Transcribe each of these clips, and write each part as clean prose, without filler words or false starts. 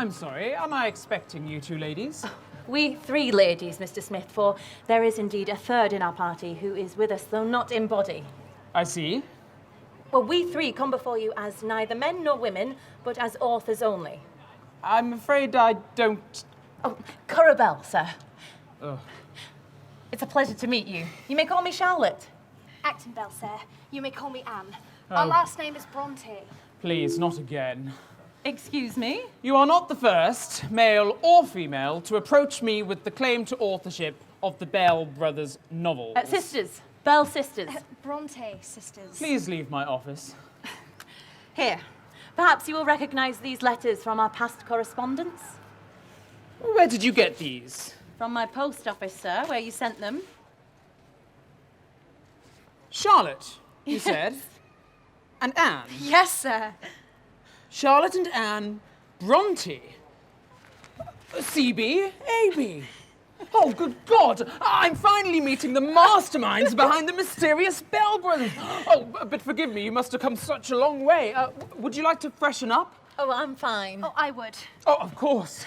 I'm sorry, am I expecting you two ladies? We 3 ladies, Mr. Smith, for there is indeed a third in our party who is with us, though not in body. I see. Well, we 3 come before you as neither men nor women, but as authors only. I'm afraid I don't... Oh, Curabell, sir. Oh. It's a pleasure to meet you. You may call me Charlotte. Acton Bell, sir. You may call me Anne. Oh. Our last name is Brontë. Please, not again. Excuse me? You are not the first, male or female, to approach me with the claim to authorship of the Bell brothers' novels. Sisters. Bell sisters. Brontë sisters. Please leave my office. Here. Perhaps you will recognise these letters from our past correspondence? Where did you get these? From my post office, sir, where you sent them. Charlotte, you said? And Anne? Yes, sir. Charlotte and Anne Brontë. CB, AB. Oh, good God! I'm finally meeting the masterminds behind the mysterious Bell brothers. Oh, but forgive me, you must have come such a long way. Would you like to freshen up? Oh, I'm fine. Oh, I would. Oh, of course.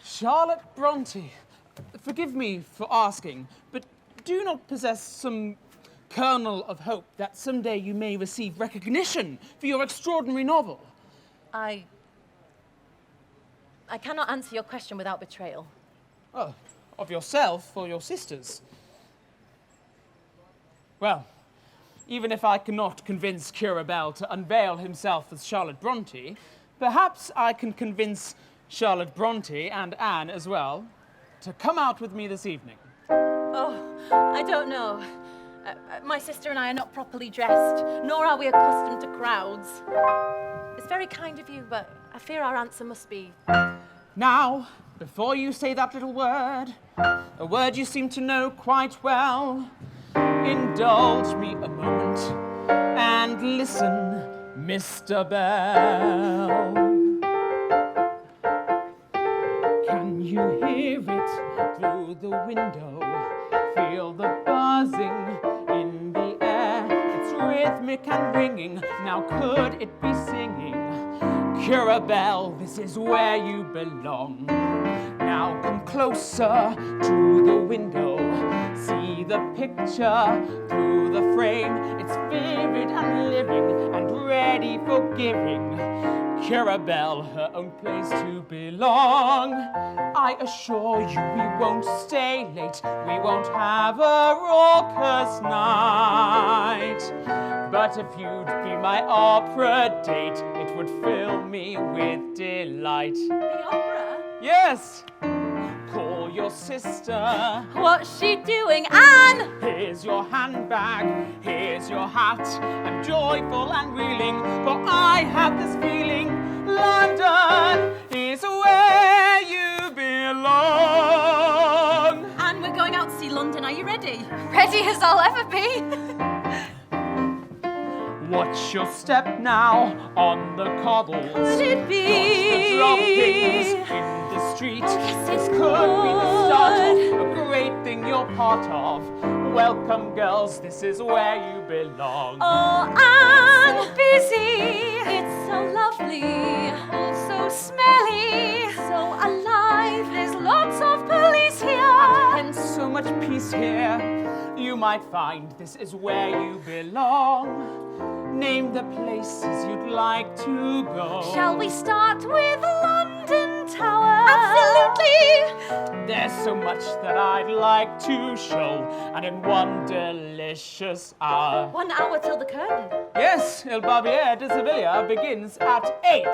Charlotte Brontë. Forgive me for asking, but do you not possess some kernel of hope that someday you may receive recognition for your extraordinary novel? I cannot answer your question without betrayal. Oh, of yourself or your sisters? Well, even if I cannot convince Curabell to unveil himself as Charlotte Brontë, perhaps I can convince Charlotte Brontë and Anne as well to come out with me this evening. Oh, I don't know. My sister and I are not properly dressed, nor are we accustomed to crowds. It's very kind of you, but I fear our answer must be... Now, before you say that little word, a word you seem to know quite well, indulge me a moment and listen, Mr. Bell. Can you hear it through the window? Feel the buzzing in the air. It's rhythmic and ringing. Now could it be singing? Curabell, this is where you belong. Now come closer to the window. See the picture through the frame. It's vivid and living and ready for giving Curabell her own place to belong. I assure you we won't stay late. We won't have a raucous night. But if you'd be my opera date, it would fill me with delight. The opera? Yes! Call your sister. What's she doing, Anne? Here's your handbag, here's your hat. I'm joyful and reeling, for I have this feeling. London is where you belong. Anne, we're going out to see London. Are you ready? Ready as I'll ever be. Watch your step now on the cobbles. Could it be? Not the droppings in the street. Oh, yes, this it could be the start could. of a great thing you're part of. Welcome, girls, this is where you belong. Oh, Anne, so busy. It's so lovely. So smelly. So alive. There's lots of police here. And so much peace here. You might find this is where you belong. Name the places you'd like to go. Shall we start with London Tower? Absolutely. There's so much that I'd like to show, and in one delicious hour. 1 hour till the curtain. Yes, El Barbier de Sevilla begins at 8.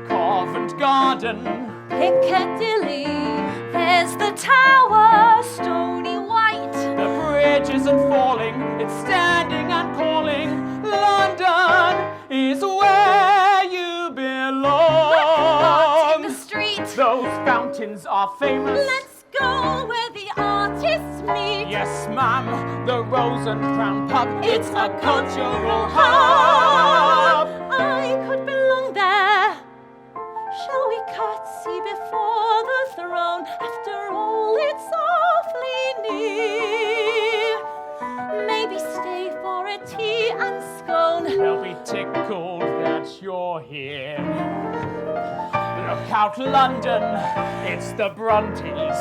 Covent Garden. Piccadilly. There's the tower, stony white. The bridge isn't falling, it's standing and calling. London is where you belong. In the street. Those fountains are famous. Let's go where the artists meet. Yes, ma'am, the Rose and Crown Pub. It's a cultural hub. I could belong there. Shall we curtsy before the throne? After all, it's awfully near. Maybe stay for a tea and scone. They'll be tickled that you're here. Look out, London, it's the Brontës.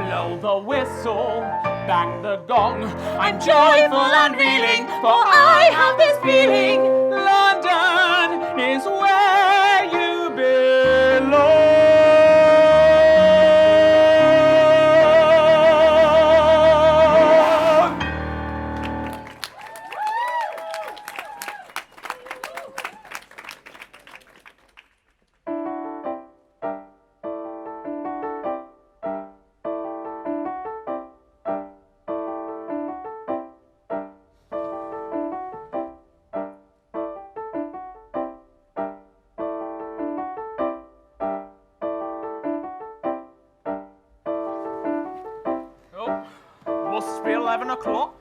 Blow the whistle, bang the gong. I'm joyful and reeling, for I have this feeling. London is where you belong. Must be 11 o'clock.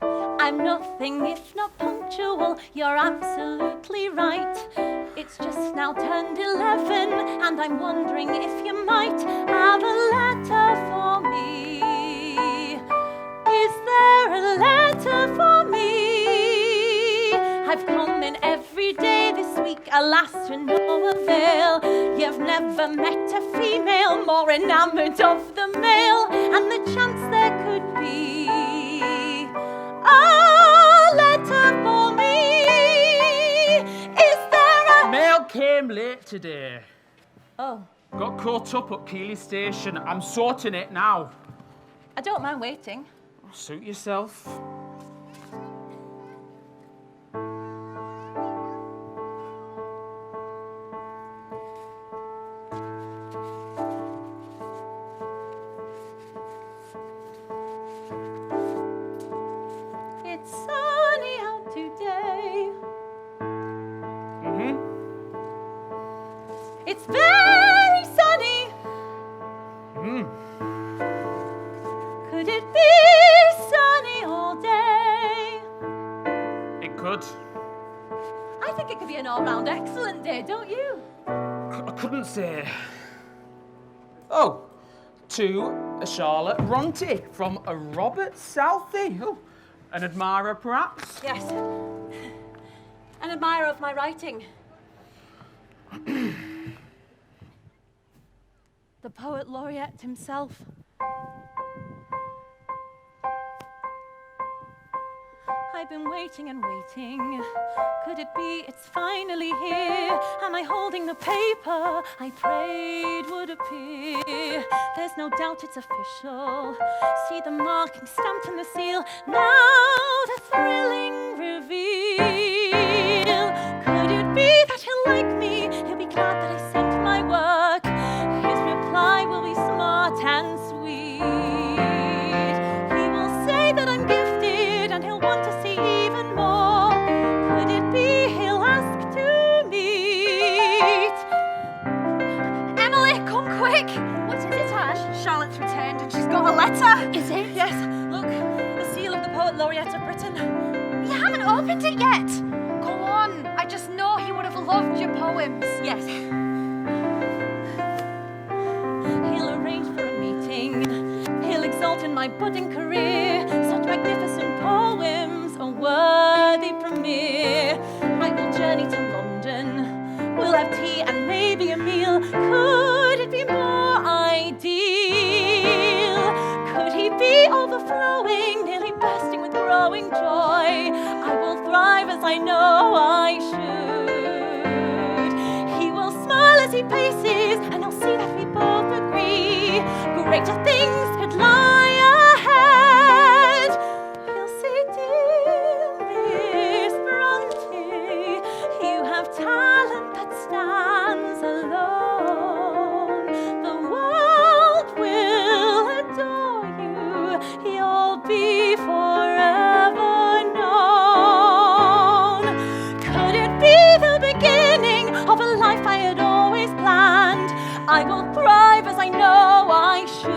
I'm nothing if not punctual, you're absolutely right. It's just now turned 11, and I'm wondering if you might have a letter for me. Is there a letter for me? I've come in every day this week, alas to no avail. You've never met a female more enamoured of the male, and the chance there could be a letter for me. Is there a... Mail came late today. Oh, Got caught up at Keighley Station. I'm sorting it now. I don't mind waiting. Suit yourself. It's sunny out today. It's very sunny. Could it be sunny all day? It could. I think it could be an all-round excellent day, don't you? I couldn't say. Oh, to a Charlotte Bronte from a Robert Southey. Oh, an admirer, perhaps? Yes. An admirer of my writing. The poet laureate himself. I've been waiting and waiting. Could it be it's finally here? Am I holding the paper I prayed would appear? There's no doubt it's official. See the marking stamped in the seal. Now the thrilling reveal. Could it be that he'll like me? He'll be glad that I sent my work. His reply will be smart and sweet. He will say that I'm gifted and he'll want to see even more. Could it be he'll ask to meet? Emily, come quick! What is it, Ash? Charlotte's returned and she's got a letter. Is it? Yes, look, the seal of the poet laureate of Britain. You haven't opened it yet. Go on. I just know he would have loved your poems. Yes. He'll arrange for a meeting. He'll exalt in my budding career. Such magnificent poems, a worthy premiere. I will journey to London. We'll have tea and maybe a meal. Could it be more ideal? Could he be overflowing, nearly bursting with growing joy? I will thrive as I know I should. He will smile as he paces, and he'll see that we both agree. Greater things could lie ahead. He'll say, dear Miss Bronte, you have talent that stands alone. The world will adore you. You'll be forever known. Could it be the beginning of a life I had always planned? I will thrive as I know I should.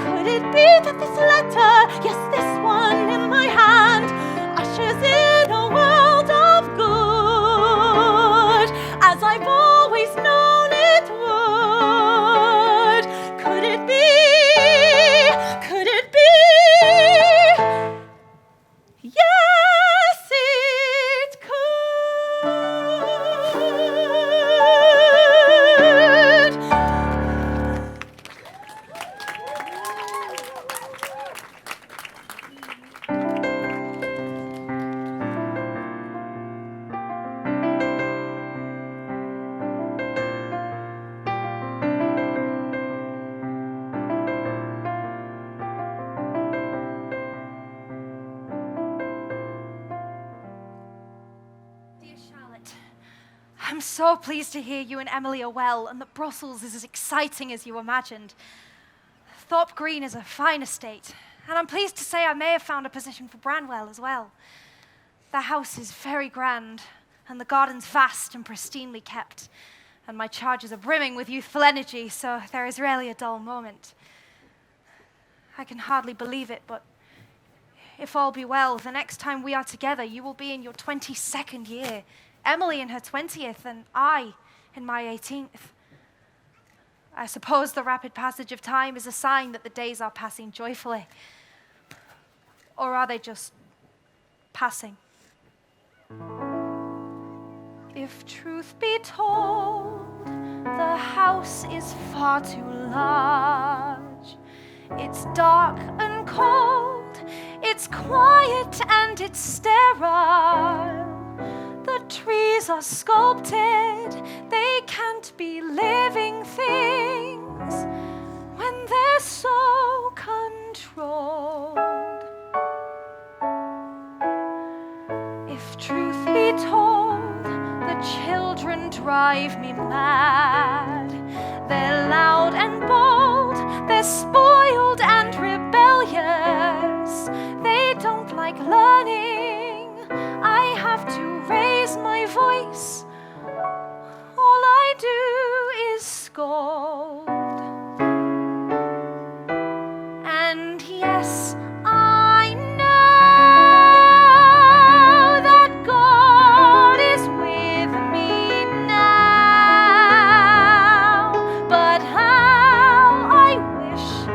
Could it be that this letter, yes, this one in my hand, ushers in a world of good, as I've always known it would? Could it be? Could it be? Yes, it could. I'm so pleased to hear you and Emily are well and that Brussels is as exciting as you imagined. Thorpe Green is a fine estate, and I'm pleased to say I may have found a position for Branwell as well. The house is very grand, and the garden's vast and pristinely kept, and my charges are brimming with youthful energy, so there is rarely a dull moment. I can hardly believe it, but if all be well, the next time we are together, you will be in your 22nd year, Emily in her 20th, and I in my 18th. I suppose the rapid passage of time is a sign that the days are passing joyfully. Or are they just passing? If truth be told, the house is far too large. It's dark and cold, it's quiet and it's sterile. The trees are sculpted, they can't be living things when they're so controlled. If truth be told, the children drive me mad. They're loud and bold, they're spoiled and rebellious. They don't like learning, I have to raise my voice. All I do is scold. And yes, I know that God is with me now, but how I wish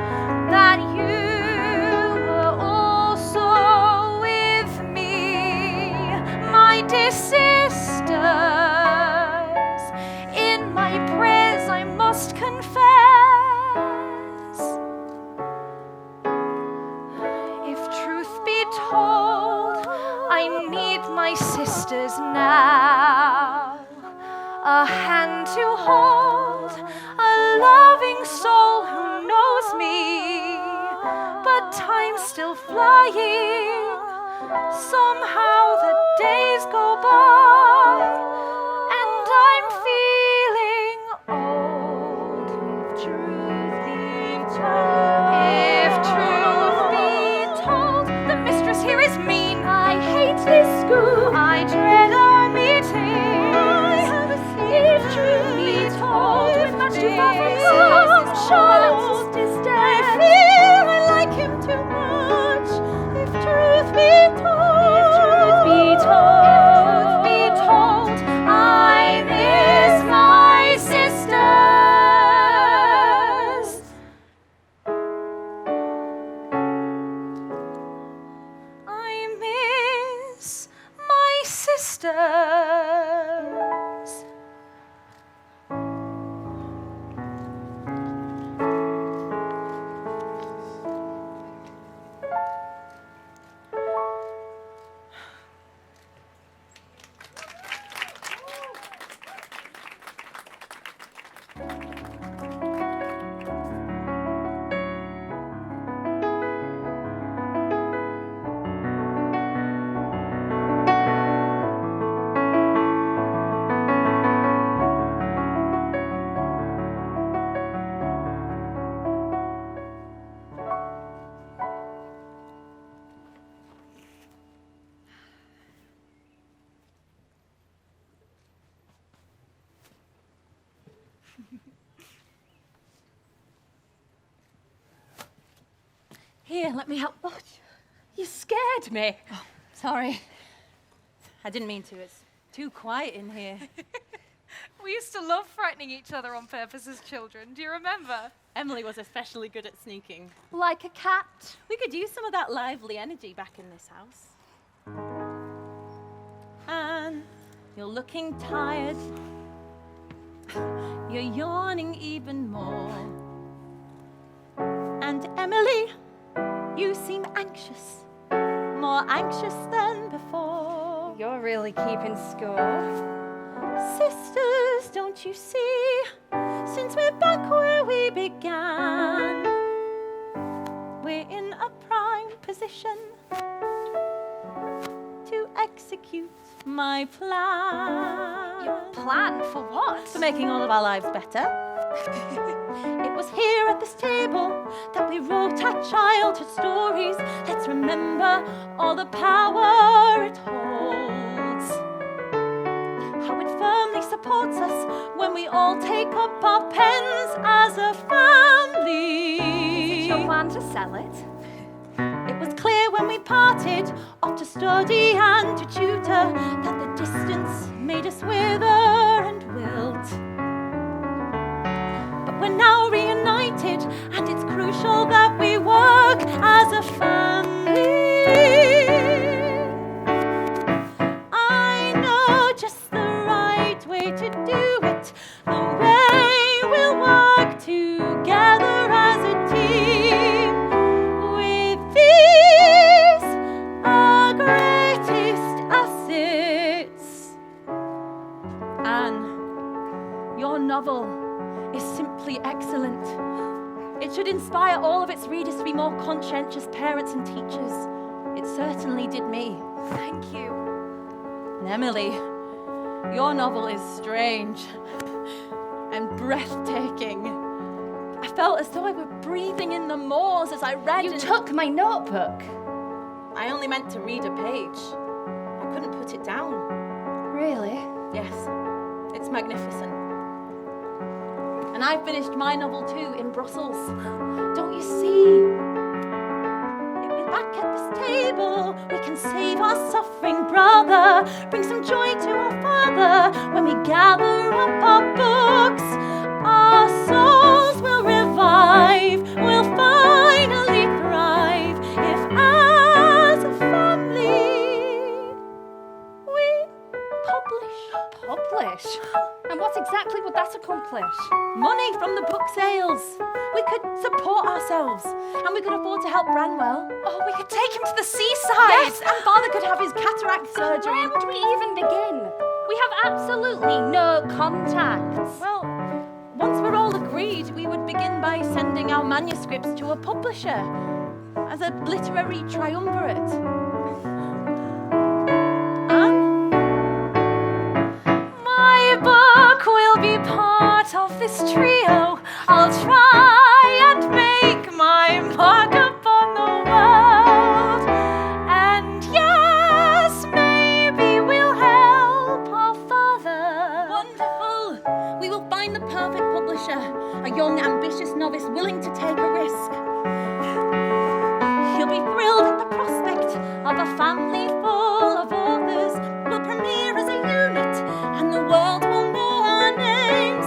that you were also with me, my dear sisters. In my prayers I must confess, if truth be told, I need my sisters now. A hand to hold, a loving soul who knows me, but time's still flying. Somehow the days go by, and I'm feeling old. If truth be told, the mistress here is mean. I hate this school, I dread our meeting. If truth be told, we're much too far from home. Charlotte's sister's dead. I feel I like him too much. If truth be told, I miss my sisters. I miss my sisters. Here, let me help. Oh, you scared me. Oh, sorry. I didn't mean to. It's too quiet in here. We used to love frightening each other on purpose as children. Do you remember? Emily was especially good at sneaking. Like a cat. We could use some of that lively energy back in this house. Anne, you're looking tired. You're yawning even more. And Emily, you seem anxious. More anxious than before. You're really keeping score. Sisters, don't you see? Since we're back where we began, we're in a prime position to execute my plan. Your plan for what? For making all of our lives better. It was here at this table that we wrote our childhood stories. Let's remember all the power it holds. How it firmly supports us when we all take up our pens as a family. Is it your plan to sell it? It was clear when we parted, off to study and to tutor, that the distance made us wither and wilt. But we're now reunited, and it's crucial that we work as a family. I know just the right way to do it, the way we'll work together as a team. With these, our greatest assets. Anne, your novel is simply excellent. It should inspire all of its readers to be more conscientious parents and teachers. It certainly did me. Thank you. And Emily, your novel is strange and breathtaking. I felt as though I were breathing in the moors as I read. You took my notebook. I only meant to read a page. I couldn't put it down. Really? Yes, it's magnificent. And I finished my novel too in Brussels. Don't you see? If we're back at this table, we can save our suffering brother, bring some joy to our father. When we gather up our books, our souls will revive, we'll finally thrive. If as a family we Publish? And what exactly would that accomplish? money from the book sales. We could support ourselves, and we could afford to help Branwell. Oh, we could take him to the seaside. Yes, and father could have his cataract surgery. Where would we even begin? We have absolutely no contacts. Well, once we're all agreed, we would begin by sending our manuscripts to a publisher as a literary triumvirate. Anne? My book will be part of this trio. I'll try and make my mark upon the world. And yes, maybe we'll help our father. Wonderful! We will find the perfect publisher, a young, ambitious novice willing to take a risk. He'll be thrilled at the prospect of a family full of authors. We'll premiere as a unit, and the world will know our names.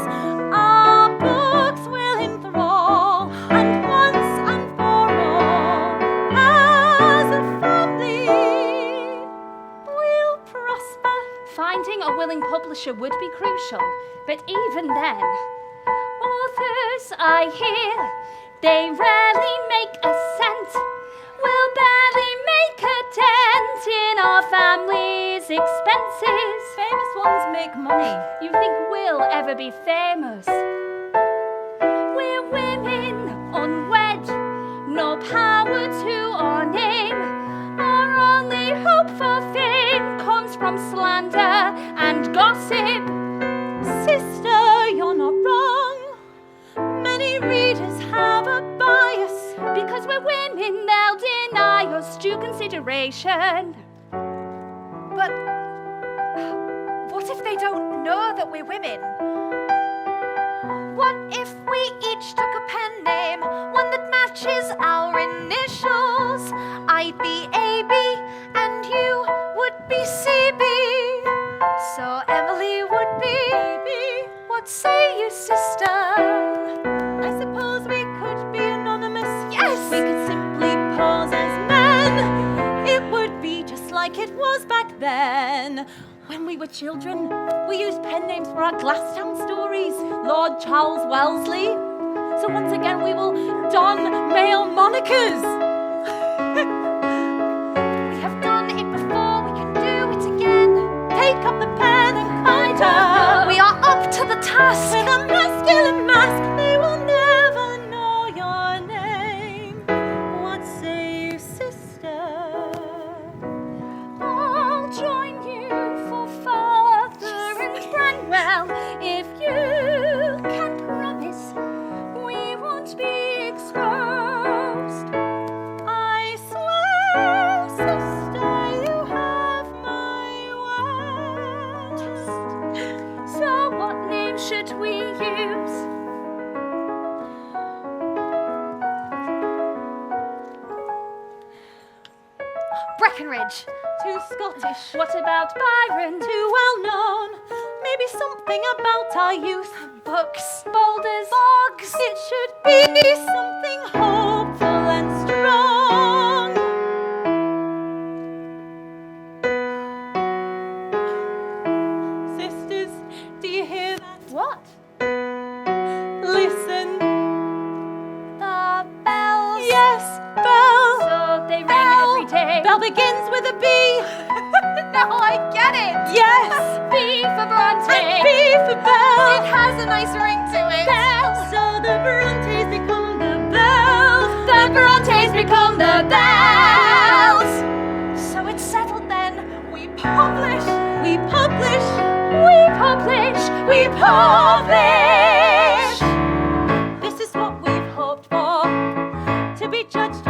Our books will enthrall, and once and for all, as a family, we'll prosper. Finding a willing publisher would be crucial, but even then, authors, I hear, they rarely make a cent. We'll barely make a dent in our family's expenses. Famous ones make money. You think we'll ever be famous? We're women, unwed, no power to our name. Our only hope for fame comes from slander and gossip. Sister, you're not wrong. Many readers have a bias. Because we're women, they'll deny us due consideration. But what if they don't know that we're women? What if we each took a pen name, one that matches our initials? I'd be AB and you would be CB. So Emily would be AB. What say you, sister? I suppose we could be anonymous. Yes! We could simply pose as men. It would be just like it was back then. When we were children, we used pen names for our Glasstown stories. Lord Charles Wellesley. So once again, we will don male monikers. We have done it before, we can do it again. Take up the pen and conquer. We are up to the task. With a masculine mask, they will never know your name. What say you, sister? I'll join you for father and brother. Breckenridge. Too Scottish. What about Byron? Too well known. Maybe something about our youth. Books. Boulders. Bogs. It should be something hopeful and strong. Sisters, do you hear that? What? Listen. The bells. Yes, bell. So they ring Bell. every day. Bell begins with a B. No, I get it. Yes. B for Bronte. And B for bell. It has a nice ring to it. Bell. So the Brontes become the bells. The Brontes become the bells. So it's settled then. We publish. We publish. We publish. We publish. This is what we've hoped for. To be judged